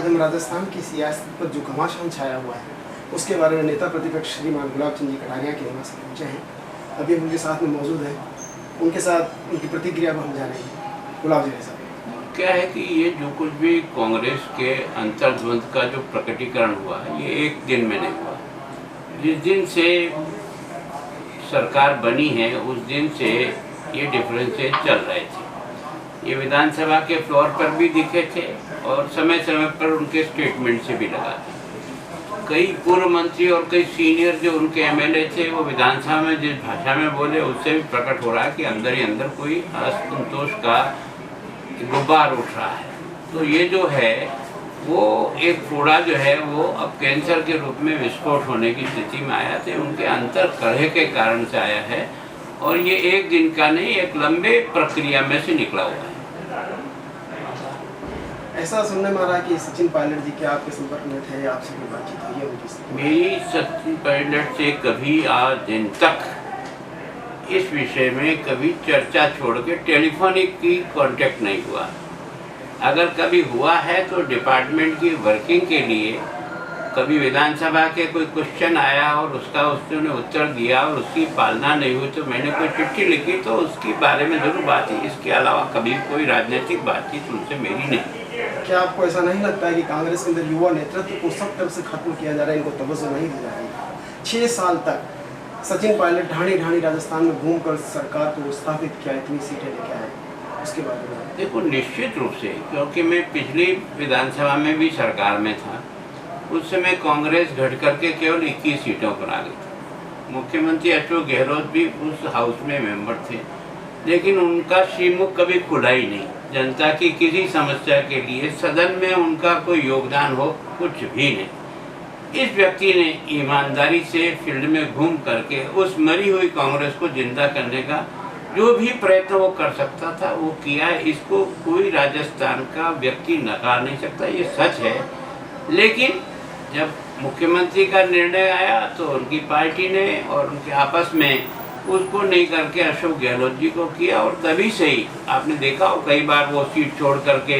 आज हम राजस्थान की सियासत पर जो घमासान छाया हुआ है उसके बारे में नेता प्रतिपक्ष श्रीमान गुलाब चंद जी कटारिया के यहाँ से पहुँचे हैं। अभी उनके साथ में मौजूद हैं, उनके साथ उनकी प्रतिक्रिया को हम जानेंगे। गुलाब जी साहब, क्या है कि ये जो कुछ भी कांग्रेस के अंतर्द्वंद का जो प्रकटीकरण हुआ है ये एक दिन में नहीं हुआ। जिस दिन से सरकार बनी है उस दिन से ये डिफरेंसेस चल रहे थे। ये विधानसभा के फ्लोर पर भी दिखे थे और समय समय पर उनके स्टेटमेंट से भी लगा था। कई पूर्व मंत्री और कई सीनियर जो उनके एमएलए थे वो विधानसभा में जिस भाषा में बोले उससे भी प्रकट हो रहा है कि अंदर ही अंदर कोई असंतोष का गुब्बार उठ रहा है। तो ये जो है वो एक फोड़ा जो है वो अब कैंसर के रूप में विस्फोट होने की स्थिति में आया थे, उनके अंतर कलह के कारण से आया है और ये एक दिन का नहीं, एक लंबे प्रक्रिया में से निकला हुआ है। ऐसा सुनने में आ रहा है कि सचिन पायलट जी क्या आपके संपर्क में थे, आपसे कोई बातचीत हुई है उनकी? मेरी सचिन पायलट से कभी आज दिन तक इस विषय में कभी चर्चा छोड़ के टेलीफोनिक की कांटेक्ट नहीं हुआ। अगर कभी हुआ है तो डिपार्टमेंट की वर्किंग के लिए कभी विधानसभा के कोई क्वेश्चन आया और उसका उसने उत्तर दिया और उसकी पालना नहीं हुई तो मैंने कोई चिट्ठी लिखी तो उसके बारे में जरूर बात है। इसके अलावा कभी कोई राजनीतिक बातचीत उनसे मेरी नहीं। क्या आपको ऐसा नहीं लगता है कि कांग्रेस के अंदर युवा नेतृत्व को सब तरफ से खत्म किया जा रहा है, इनको तवज्जो नहीं दी जा रही? 6 साल तक सचिन पायलट ढाणी ढाणी राजस्थान में घूमकर सरकार को स्थापित किया, इतनी सीटें लेके आए, उसके बारे में देखो निश्चित रूप से, क्योंकि मैं पिछली विधानसभा में भी सरकार में था, उस समय कांग्रेस घट करके केवल 21 सीटों पर आ गई थी। मुख्यमंत्री अशोक गहलोत भी उस हाउस में मेंबर थे, लेकिन उनका श्रीमुख कभी खुला ही नहीं। जनता की किसी समस्या के लिए सदन में उनका कोई योगदान हो, कुछ भी नहीं। इस व्यक्ति ने ईमानदारी से फील्ड में घूम करके उस मरी हुई कांग्रेस को जिंदा करने का जो भी प्रयत्न वो कर सकता था वो किया। इसको कोई राजस्थान का व्यक्ति नकार नहीं सकता, ये सच है। लेकिन जब मुख्यमंत्री का निर्णय आया तो उनकी पार्टी ने और उनके आपस में उसको नहीं करके अशोक गहलोत जी को किया और तभी से ही आपने देखा हो कई बार वो सीट छोड़ करके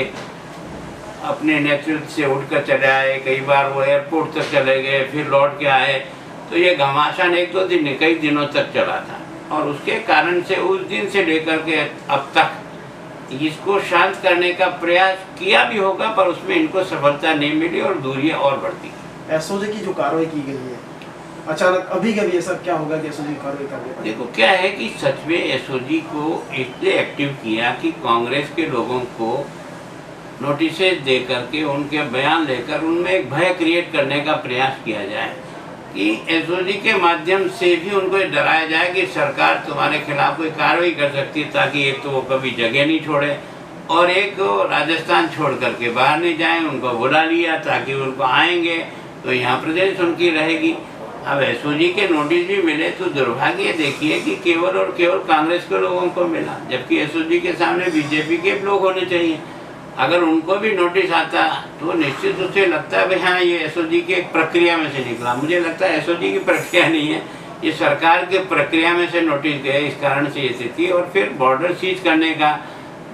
अपने नेतृत्व से उठकर चले आए, कई बार वो एयरपोर्ट तक चले गए, फिर लौट के आए। तो ये घमासान 1-2 दिन कई दिनों तक चला था और उसके कारण से उस दिन से लेकर के अब तक इसको शांत करने का प्रयास किया भी होगा, पर उसमें इनको सफलता नहीं मिली और दूरियां और बढ़ती। एसओजी की जो कार्रवाई की गई है अचानक अभी कभी ऐसा क्या होगा कि एसओजी कार्रवाई करने पर? देखो क्या है कि सच में एसओजी को इसलिए एक्टिव किया कि कांग्रेस के लोगों को नोटिसेज दे करके उनके बयान लेकर उनमें एक भय क्रिएट करने का प्रयास किया जाए कि एसओजी के माध्यम से भी उनको डराया जाए कि सरकार तुम्हारे खिलाफ कोई कार्रवाई कर सकती है, ताकि एक तो वो कभी जगह नहीं छोड़े और एक राजस्थान छोड़ करके बाहर नहीं जाए। उनको बुला लिया ताकि उनको आएंगे तो यहाँ प्रेजेंस उनकी रहेगी। अब एसओजी के नोटिस भी मिले तो दुर्भाग्य देखिए कि केवल और केवल कांग्रेस के लोगों को मिला, जबकि एसओजी के सामने बीजेपी के लोग होने चाहिए। अगर उनको भी नोटिस आता तो निश्चित रूप से लगता है भाई हाँ ये एसओजी की एक प्रक्रिया में से निकला। मुझे लगता है एसओजी की प्रक्रिया नहीं है, ये सरकार के प्रक्रिया में से नोटिस गए, इस कारण से ये स्थिति। और फिर बॉर्डर सीज करने का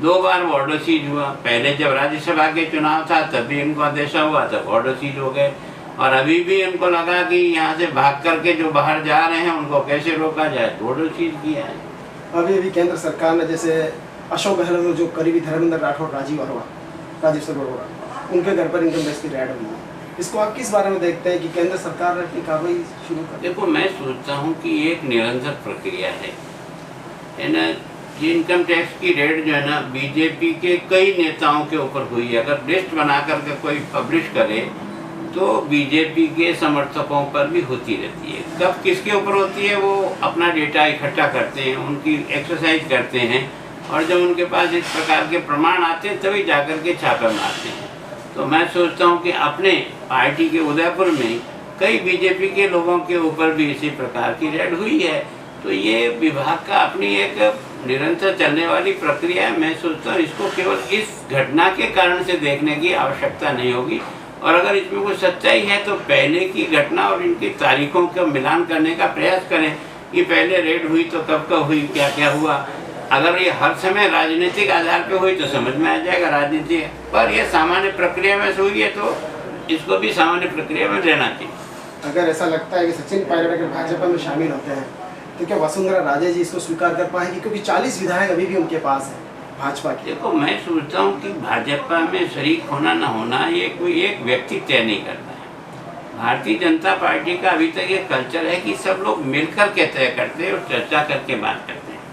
2 बार बॉर्डर सीज हुआ। पहले जब राज्यसभा के चुनाव था तब भी इनको आदेश हुआ तो बॉर्डर सीज हो गए और अभी भी इनको लगा कि यहाँ से भाग करके जो बाहर जा रहे हैं उनको कैसे रोका जाए, बॉर्डर सीज किया है। अभी केंद्र सरकार ने जैसे अशोक गहलोत जो करीबी धर्मेंद्र राठौर, राजेश्वर अरोड़ा, उनके घर पर इनकम टैक्स की रेड हुई है, इसको आप किस बारे में देखते हैं कि केंद्र सरकार ने अपनी कार्रवाई शुरू कर? देखो मैं सोचता हूँ कि ये एक निरंतर प्रक्रिया है ना। ये इनकम टैक्स की रेड जो है ना बीजेपी के कई नेताओं के ऊपर हुई है। अगर लिस्ट बना करके कोई पब्लिश करे तो बीजेपी के समर्थकों पर भी होती रहती है। कब किसके ऊपर होती है वो अपना डेटा इकट्ठा करते हैं, उनकी एक्सरसाइज करते हैं और जब उनके पास इस प्रकार के प्रमाण आते हैं तभी जाकर के छापे मारते हैं। तो मैं सोचता हूँ कि अपने पार्टी के उदयपुर में कई बीजेपी के लोगों के ऊपर भी इसी प्रकार की रेड हुई है। तो ये विभाग का अपनी एक निरंतर चलने वाली प्रक्रिया है। मैं सोचता हूँ इसको केवल इस घटना के कारण से देखने की आवश्यकता नहीं होगी और अगर इसमें कोई सच्चाई है तो पहले की घटना और इनकी तारीखों का मिलान करने का प्रयास करें कि पहले रेड हुई तो कब कब हुई, क्या क्या हुआ। अगर ये हर समय राजनीतिक आधार पे हुई तो समझ में आ जाएगा राजनीति है, पर ये सामान्य प्रक्रिया में से हुई है तो इसको भी सामान्य प्रक्रिया में लेना चाहिए। अगर ऐसा लगता है कि सचिन पायलट अगर भाजपा में शामिल होते हैं तो क्या वसुंधरा राजे जी इसको स्वीकार कर पाएंगी, क्योंकि 40 विधायक अभी भी उनके पास है भाजपा के? देखो, मैं सोचता हूँ कि भाजपा में शरीक होना न होना ये कोई एक व्यक्ति तय नहीं करता है। भारतीय जनता पार्टी का अभी तक ये कल्चर है कि सब लोग मिलकर के तय करते हैं और चर्चा करके बात करते हैं।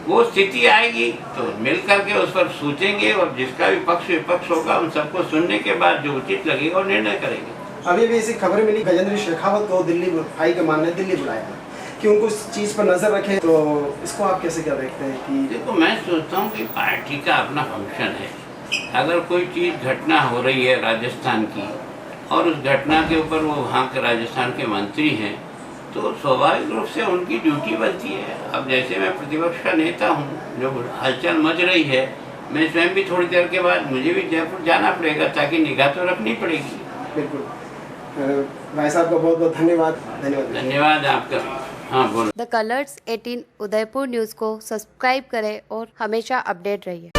वो स्थिति आएगी तो मिलकर के उस पर सोचेंगे और जिसका भी पक्ष विपक्ष होगा उन सबको सुनने के बाद जो उचित लगेगा वो निर्णय करेंगे। अभी भी ऐसी खबर मिली गजेंद्र शेखावत को दिल्ली हाई कमान ने दिल्ली बुलाया है कि उनको इस चीज़ पर नजर रखें, तो इसको आप कैसे क्या देखते हैं? कि देखो, मैं सोचता हूँ कि पार्टी का अपना फंक्शन है। अगर कोई चीज़ घटना हो रही है राजस्थान की और उस घटना के ऊपर वो वहाँ के राजस्थान के मंत्री हैं तो स्वाभाविक रूप से उनकी ड्यूटी बनती है। अब जैसे मैं प्रतिपक्ष का नेता हूँ, जो हलचल मच रही है, मैं स्वयं भी थोड़ी देर के बाद मुझे भी जयपुर जाना पड़ेगा ताकि निगाह तो रखनी पड़ेगी। बिल्कुल। भाई साहब का बहुत बहुत धन्यवाद। धन्यवाद आपका। हाँ, बोलो। द कलर्स 18 उदयपुर न्यूज़ को सब्सक्राइब करें और हमेशा अपडेट रहिए।